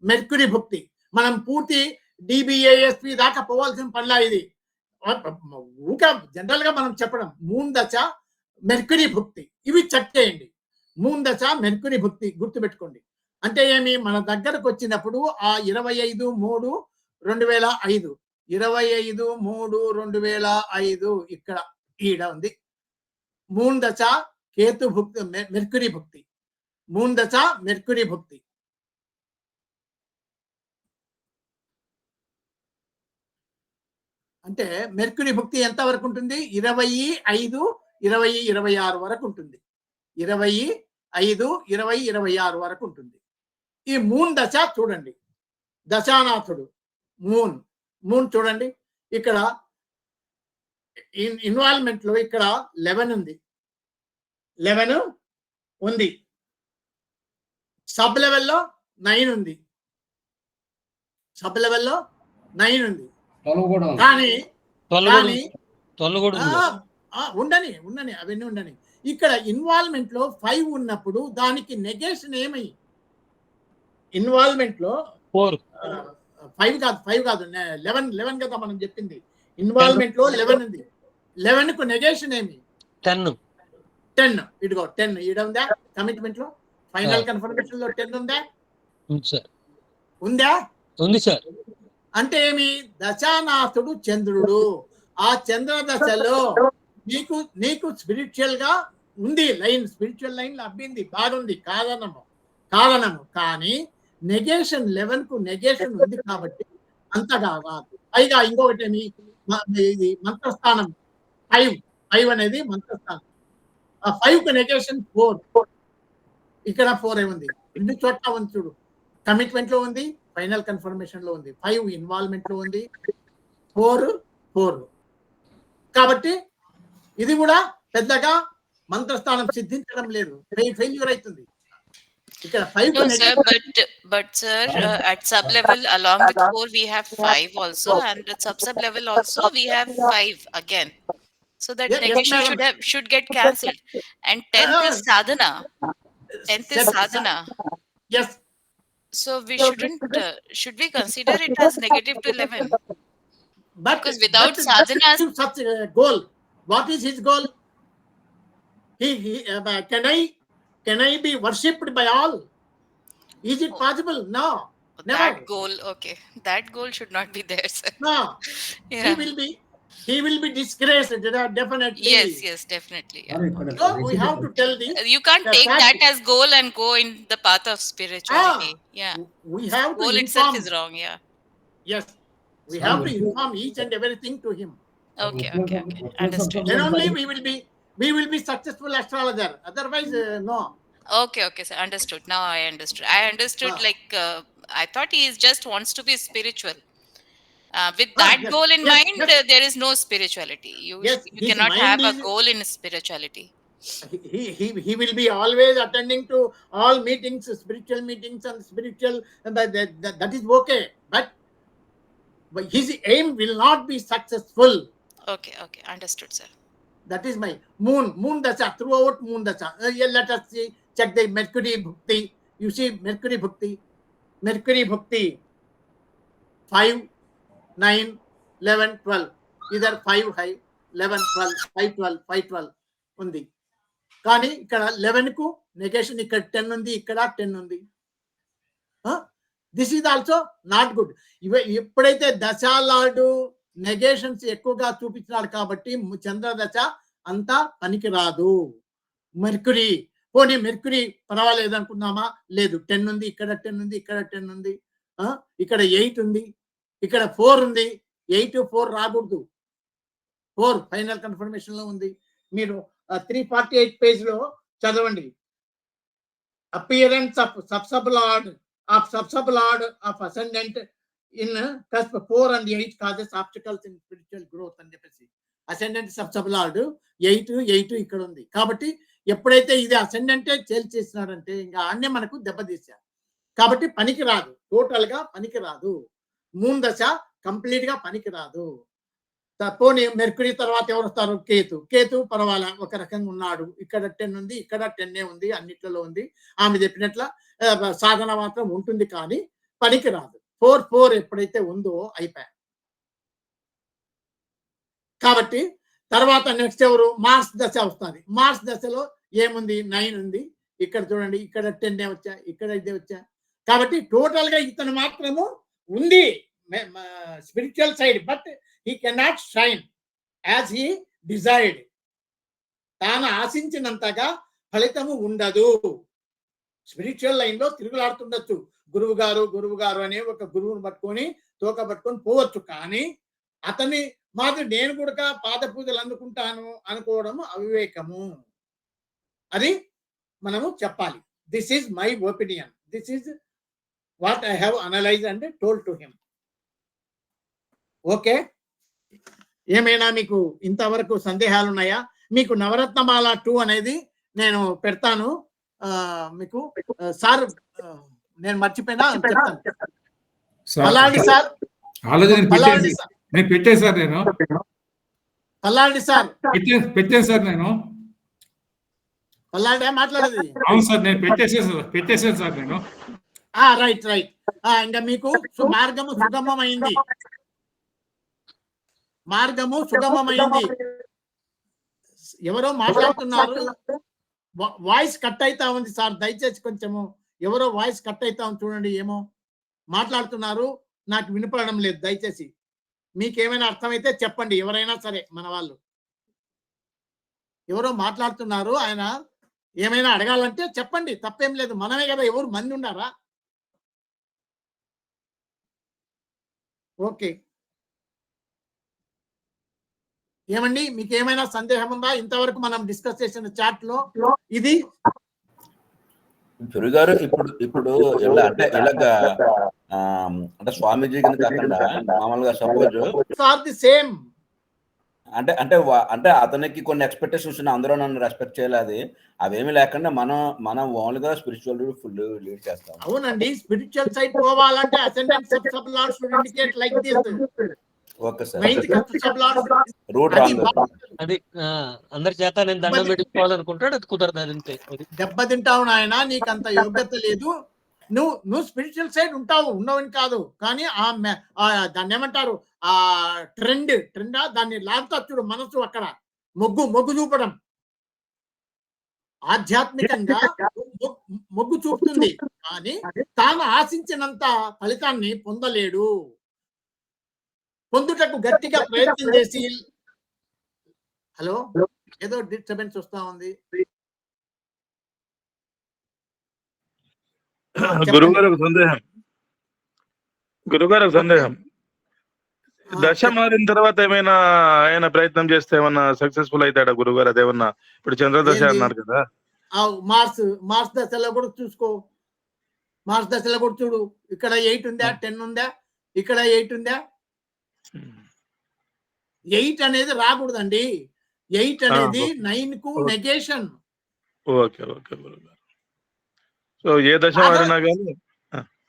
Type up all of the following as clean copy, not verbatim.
Mercury భుక్తి. మనం పూర్తి డిబిఏఎస్పి దాకా పోవాల్సిన పనిలా ఇది. ఊక జనరల్ గా మనం చెప్పడం మూన్ దశ మెర్కురీ భుక్తి ఇవి చెక్ చేయండి. మూన్ దశ మెర్కురీ భుక్తి గుర్తుపెట్టుకోండి. అంటే ఏమి మన దగ్గరకు వచ్చినప్పుడు ఆ 25/3/2005 25/3/2005 ఇక్కడ ఈడ ఉంది మూన్ దశ కేతు భుక్తి మెర్కురీ భుక్తి. మూన్ దశ మెర్కురీ భుక్తి. అంటే మెర్కురీ భుక్తి ఎంత వరకు ఉంటుంది? 25/5/2026 వరకు ఉంటుంది. 25/5/2026 వరకు ఉంటుంది. ఈ మూన్ దశ చూడండి. దశానాథుడు మూన్ మూన్ చూడండి. ఇక్కడ ఇన్వాల్వ్మెంట్ లో ఇక్కడ 11 ఉంది. 11 ఉంది. సబ్ లెవెల్లో 9 ఉంది. సబ్ లెవెల్లో 9 ఉంది. కానీ ఉండని ఉండని అవన్నీ ఉండని. ఇక్కడ ఇన్వాల్వ్మెంట్ లో 5 ఉన్నప్పుడు దానికి నెగేషన్ ఏమై ఇన్వాల్వ్మెంట్ లో 5 కాదు 11 కదా మనం చెప్పింది. ఇన్వాల్వ్మెంట్ లో 11 ఉంది. 11 కు నెగేషన్ ఏమి? 10 ఇదిగో 10 ఈడ ఉందా? కమిట్మెంట్ లో ఫైనల్ కన్ఫర్మేషన్ లో 10 ఉందా? ఉందా? ఉంది సార్. అంటే ఏమి? దశానాథుడు చంద్రుడు. ఆ చంద్ర దశలో నీకు స్పిరిచువల్ గా ఉంది లైన్, స్పిరిచువల్ లైన్ అబ్బింది, బాగుంది, కారణము కానీ నెగేషన్ 11 కు నెగేషన్ ఉంది కాబట్టి అంతగా కాదు. పైగా ఇంకొకటి ఏమి? ఇది మంత్రస్థానం 5 అనేది మంత్రస్థానం. ఆ 5 కు నెగేషన్ 4. ఇక్కడ 4 ఏముంది? 2 చోట్ల ఉంది చూడు. కమిట్మెంట్ లో ఉంది, ఫైనల్ కన్ఫర్మేషన్ లో ఉంది. 5 ఇన్వాల్వ్మెంట్ లో ఉంది, 4 కాబట్టి ఇది కూడా పెద్దగా మంత్రస్థానం సిద్ధించడం లేదు, ఫెయిల్యూర్ అవుతుంది. ఇక్కడ 5 no, sir, but sir, at sub level along with 4 we have 5 also, and at sub level also we have 5 again, so that negation should get cancelled. And 10th is sadhana. Yes. So we shouldn't should we consider it as negative to 11? But because without sadhana, such a goal, what is his goal? He can I be worshipped by all? Is it possible? No, never. That goal, okay, that goal should not be there, sir. No. Yeah. He will be disgraced, definitely. Yes, definitely. Yeah. So we have to tell this. You can't take that as goal and go in the path of spirituality. Yeah. We have goal to itself inform. is wrong. Yeah. Yes. We have to inform each and everything to him. Okay. Understood. Then only we will be successful astrologer. Otherwise, no. Okay, sir. Understood. Now I understood. Like I thought he just wants to be spiritual. With that goal in mind, there is no spirituality. You cannot have a goal in spirituality. He will be always attending to all meetings, spiritual meetings and spiritual, and that is okay. But his aim will not be successful. Okay. Understood, sir. That is my moon dasha, throughout moon dasha. Let us see, check the Mercury bhukti. You see Mercury bhukti 5, 9, 11, 12. Either 5 high, 11, 12, 5, 12, 5, 12 ఉంది. కానీ ఇక్కడ 11 కు negation, ఇక్కడ 10 ఉంది, ఇక్కడ 10 ఉంది. This is also not good. ఎప్పుడైతే దశాలాడు negations ఎక్కువగా చూపించినాడు కాబట్టి చంద్ర దశ అంతా పనికి రాదు. మెర్కురీ పోనీ మెర్కురీ పర్వాలేదు అనుకున్నామా? లేదు, 10 ఉంది, ఇక్కడ 10 ఉంది, ఇక్కడ 10 ఉంది, ఇక్కడ 8 ఉంది, ఇక్కడ 4 ఉంది. 8, 4 రాకూడదు. 4 ఫైనల్ కన్ఫర్మేషన్ లో ఉంది. మీరు 348 పేజ్ లో చదవండి. Appearance of subsublord of ascendant in cusp 4 and 8 causes obstacles in spiritual growth అని చెప్పేసి. అసెండెంట్ సబ్సబులార్డ్ 8 ఇక్కడ ఉంది. కాబట్టి ఎప్పుడైతే ఇది అసెండెంటే చేసినాడంటే ఇంకా అన్నీ మనకు దెబ్బతీశారు. కాబట్టి పనికి రాదు, టోటల్ గా పనికి రాదు. మూన్ దశ కంప్లీట్ గా పనికి రాదు. పోనీ మెర్కురీ తర్వాత ఎవరు వస్తారు? కేతు పర్వాలా, ఒక రకంగా ఉన్నాడు. ఇక్కడ 10 ఉంది, ఇక్కడ 10 ఉంది, అన్నిట్లలో ఉంది. ఆమె చెప్పినట్ల సాధన మాత్రం ఉంటుంది. కానీ పనికిరాదు. 4 ఎప్పుడైతే ఉందో అయిపోయా. కాబట్టి తర్వాత నెక్స్ట్ ఎవరు? మార్స్ దశ వస్తుంది. మార్స్ దశలో ఏముంది? 9 ఉంది. ఇక్కడ చూడండి, ఇక్కడ 10 వచ్చా, ఇక్కడ ఇదే వచ్చా. కాబట్టి టోటల్ గా ఇతను మాత్రము ఉంది spiritual side, but he cannot shine as he desired. తాను ఆశించినంతగా ఫలితము ఉండదు. స్పిరిచువల్ లైన్ లో తిరుగులాడుతుండొచ్చు. గురువు గారు అనే ఒక గురువుని పట్టుకొని తోక పట్టుకొని పోవచ్చు. కానీ అతని మాది నేను కూడా పాద పూజలు అందుకుంటాను అనుకోవడం అవివేకము. అది మనము చెప్పాలి. This is my opinion. This is what I have analyse and told to him. Okay, ఏమైనా మీకు ఇంతవరకు సందేహాలు ఉన్నాయా? మీకు నవరత్నమాల 2 అనేది నేను పెడతాను. మీకు సార్ నేను మర్చిపోయినా చెప్తాను. పల్లాడి సార్, పల్లాడి సార్, నేను పెట్టేశారు. నేను పల్లాడి సార్ పెట్టాను సార్. నేను పల్లాడే మాట్లాడేది. అవును సార్, నేను పెట్టేశాను సార్. నేను రైట్. ఇంకా మీకు మార్గము సుగమమైంది. ఎవరో మాట్లాడుతున్నారు, వాయిస్ కట్ అవుతా ఉంది సార్. దయచేసి కొంచెము ఎవరో వాయిస్ కట్ అవుతా ఉంది చూడండి. ఏమో మాట్లాడుతున్నారు, నాకు వినపడడం లేదు. దయచేసి మీకేమైనా అర్థమైతే చెప్పండి. ఎవరైనా సరే, మన వాళ్ళు ఎవరో మాట్లాడుతున్నారు, ఆయన ఏమైనా అడగాలంటే చెప్పండి, తప్పేం లేదు. మనమే కదా, ఎవరు మంది ఉన్నారా? ఓకే, ఏమండి, మీకు ఏమైనా సందేహం ఉందా? ఇంతవరకు మనం డిస్కస్ చేసిన చాట్ లో ఇది గురుగారు ఇప్పుడు ఇలా అంటే ఇలాగా అంటే స్వామీజీ కింద కాకుండా మామూలుగా సపోజ్ ఆర్ ది సేమ్ అంటే అంటే అంటే అతనికి కొన్ని ఎక్స్పెక్టేషన్స్ ఉన్నాయి, అందరూ నన్ను రెస్పెక్ట్ చేయాలి, అవేమి లేకుండా మనం ఓన్గా స్పిరిచువల్ ఫుల్ లీడ్ చేస్తాం. అవునండి, స్పిరిచువల్ సైడ్ పోవాలంటే ascendant sub lord should indicate like this. Okay sir, root అది అందరి చేత నేను దండం పెట్టుకోవాలనుకుంటాడు, అది కుదరదు. అది అంతే. దెబ్బతింటావు నాయన, నీకు అంత యోగ్యత లేదు. నువ్వు స్పిరిచువల్ సైడ్ ఉండవని కాదు, కానీ దాన్ని ఏమంటారు, ఆ ట్రెండా దాన్ని లాగుతా చూడు. మనసు అక్కడ మొగ్గు చూపడం ఆధ్యాత్మికంగా మొగ్గు చూపుతుంది, కానీ తాను ఆశించినంత ఫలితాన్ని పొందలేడు. పొందుటకు గట్టిగా ప్రయత్నం చేసి, హలో, ఏదో డిస్టర్బెన్స్ వస్తా ఉంది. గురుగారు సందేహం, దశ మారిన తర్వాత ఏమైనా ప్రయత్నం చేస్తే ఏమన్నా సక్సెస్ఫుల్ అవుతాడా గురుగారు? అదేమన్నా ఇప్పుడు చంద్రదశ అన్నారు కదా, మార్స్ దశలో కూడా చూసుకో. మార్స్ దశలో కూడా చూడు, ఇక్కడ 8 ఉందా, 10 ఉందా, ఇక్కడ 8 ఉందా. 8 అనేది రాకూడదండి. 8 అనేది 9 కు నెగేషన్. ఓకే గురుగారు. సో ఏ దశ మారినా కానీ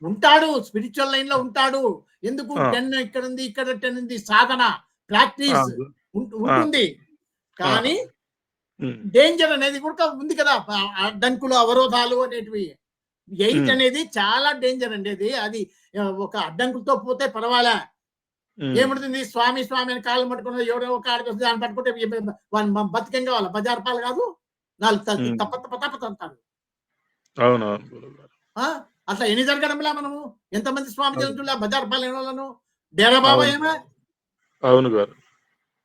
ఉంటాడు, స్పిరిచువల్ లైన్ లో ఉంటాడు. ఎందుకు? 10 ఇక్కడ ఉంది, ఇక్కడ 10 ఉంది. సాధన, ప్రాక్టీస్ ఉంటుంది, కానీ డేంజర్ అనేది కూడా ఉంది కదా, అడ్డంకులు, అవరోధాలు అనేటివి. 8 అనేది చాలా డేంజర్ అండి. అది ఒక అడ్డంకులతో పోతే పర్వాలే. ఏముంటుంది, స్వామి అని కాళ్ళు పట్టుకున్న ఎవడో ఒక ఆడికి దాన్ని పట్టుకుంటే బతికేం కావాలి, బజార్ పాలు కాదు, నాలుగు తప్పతారు. అట్లా ఎన్ని జరగడంలా మనము ఎంతమంది స్వామి జరుగుతున్నా బజార్ పాలైన వాళ్ళను. డేరా బాబా ఏమే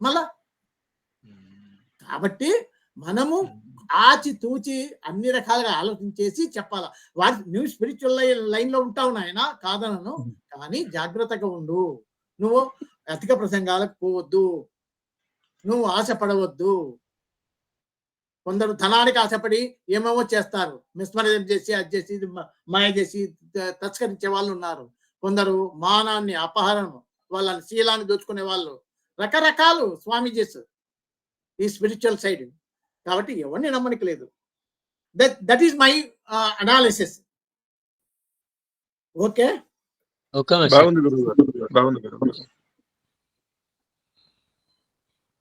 మళ్ళా. కాబట్టి మనము ఆచితూచి అన్ని రకాలుగా ఆలోచించేసి చెప్పాలా. నువ్వు స్పిరిచువల్ లైన్ లో ఉంటావు నాయన, కాదనను, కానీ జాగ్రత్తగా ఉండు. నువ్వు అధిక ప్రసంగాలకు పోవద్దు, నువ్వు ఆశపడవద్దు. కొందరు ధనానికి ఆశపడి ఏమేమో చేస్తారు, మిస్మరేజ్ చేసి, అది చేసి, మాయ చేసి తస్కరించే వాళ్ళు ఉన్నారు. కొందరు మానాన్ని, అపహరణం, వాళ్ళని శీలాన్ని దోచుకునే వాళ్ళు, రకరకాలు స్వామీజీస్ ఈ స్పిరిచువల్ సైడ్. కాబట్టి ఎవరిని నమ్మనికి లేదు. That is my analysis. Okay,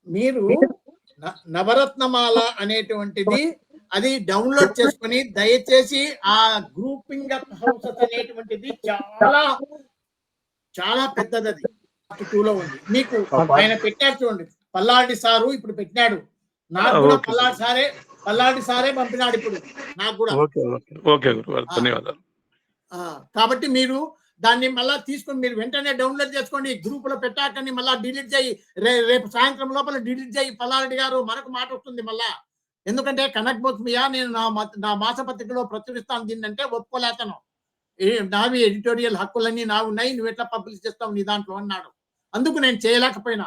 మీరు నవరత్నమాల అనేటువంటిది అది డౌన్లోడ్ చేసుకొని దయచేసి ఆ గ్రూపింగ్ ఆఫ్ హౌసెస్ అనేటువంటిది చాలా చాలా పెద్దది. అది పార్ట్ 2 లో ఉంది. మీకు ఆయన పెట్టారు చూడండి, పల్లాడి సారు ఇప్పుడు పెట్టినాడు. నాకు కూడా పల్లాడి సారే పంపినాడు ఇప్పుడు నాకు కూడా. ఓకే గురుగారు, ధన్యవాదాలు. కాబట్టి మీరు దాన్ని మళ్ళా తీసుకొని మీరు వెంటనే డౌన్లోడ్ చేసుకోండి. గ్రూప్ లో పెట్టాకని మళ్ళా డిలీట్ చేయి, రేపు సాయంత్రం లోపల డిలీట్ చేయి. పల్లారెడ్డి గారు మనకు మాట వస్తుంది మళ్ళా. ఎందుకంటే కనక్ బోత్మియా నేను నా మాసపత్రికలో ప్రచురిస్తాను దీన్ని అంటే ఒప్పుకోలేతను. నావి ఎడిటోరియల్ హక్కులన్నీ నా ఉన్నాయి, నువ్వు ఎట్లా పబ్లిష్ చేస్తావు నీ దాంట్లో అన్నాడు. అందుకు నేను చేయలేకపోయినా.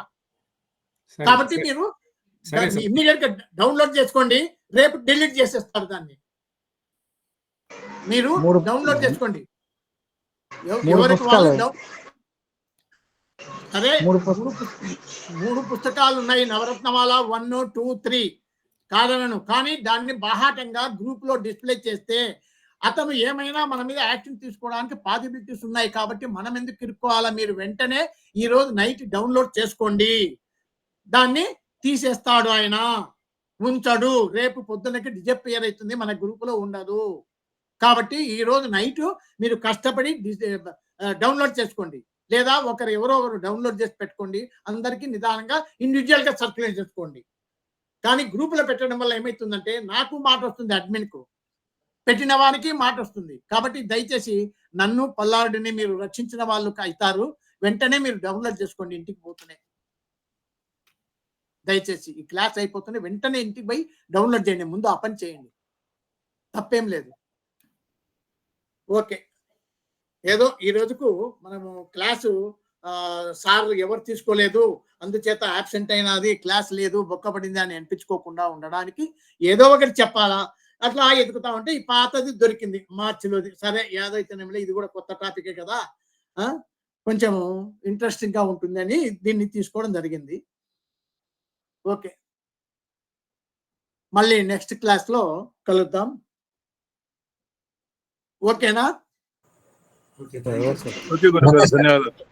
కాబట్టి మీరు ఇమ్మీడియట్ గా డౌన్లోడ్ చేసుకోండి, రేపు డిలీట్ చేసేస్తారు దాన్ని. మీరు డౌన్లోడ్ చేసుకోండి. ఎవరికి వాళ్ళు అదే 3 పుస్తకాలు ఉన్నాయి. నవరత్నమాల 1, 2, 3 కాదనను, కానీ దాన్ని బాహాటంగా గ్రూప్ లో డిస్ప్లే చేస్తే అతను ఏమైనా మన మీద యాక్షన్ తీసుకోవడానికి పాసిబిలిటీస్ ఉన్నాయి. కాబట్టి మనం ఎందుకు ఇరుక్కోవాలా? మీరు వెంటనే ఈ రోజు నైట్ డౌన్లోడ్ చేసుకోండి. దాన్ని తీసేస్తాడు ఆయన, ఉంచడు. రేపు పొద్దునకి డిజపియర్ అవుతుంది, మన గ్రూప్ లో ఉండదు. కాబట్టి ఈ రోజు నైట్ మీరు కష్టపడి డౌన్లోడ్ చేసుకోండి, లేదా ఎవరో ఒకరు డౌన్లోడ్ చేసి పెట్టుకోండి. అందరికీ నిదానంగా ఇండివిజువల్ గా సర్క్యులేట్ చేసుకోండి. కానీ గ్రూపులో పెట్టడం వల్ల ఏమవుతుందంటే నాకు మాట వస్తుంది, అడ్మిన్ కు పెట్టిన వారికి మాట వస్తుంది. కాబట్టి దయచేసి నన్ను పల్లాడిని మీరు రక్షించిన వాళ్ళు అవుతారు. వెంటనే మీరు డౌన్లోడ్ చేసుకోండి ఇంటికి పోతున్నాయి. దయచేసి ఈ క్లాస్ అయిపోతుంది, వెంటనే ఇంటికి పోయి డౌన్లోడ్ చేయండి. ముందు ఆ పని చేయండి, తప్పేం లేదు. ఓకే, ఏదో ఈ రోజుకు మనము క్లాసు సార్ ఎవరు తీసుకోలేదు, అందుచేత ఆబ్సెంట్ అయినది, క్లాస్ లేదు, బొక్కపడింది అని అనిపించుకోకుండా ఉండడానికి ఏదో ఒకటి చెప్పాలా. అట్లా ఎదుగుతా ఉంటే ఈ పాతది దొరికింది మార్చిలోది. సరే ఏదైతేనేమో ఇది కూడా కొత్త టాపికే కదా, కొంచెం ఇంట్రెస్టింగ్ గా ఉంటుంది అని దీన్ని తీసుకోవడం జరిగింది. ఓకే, మళ్ళీ నెక్స్ట్ క్లాస్ లో కలుద్దాం. ఓకేనా? ఓకే గురుగారు, ధన్యవాదాలు.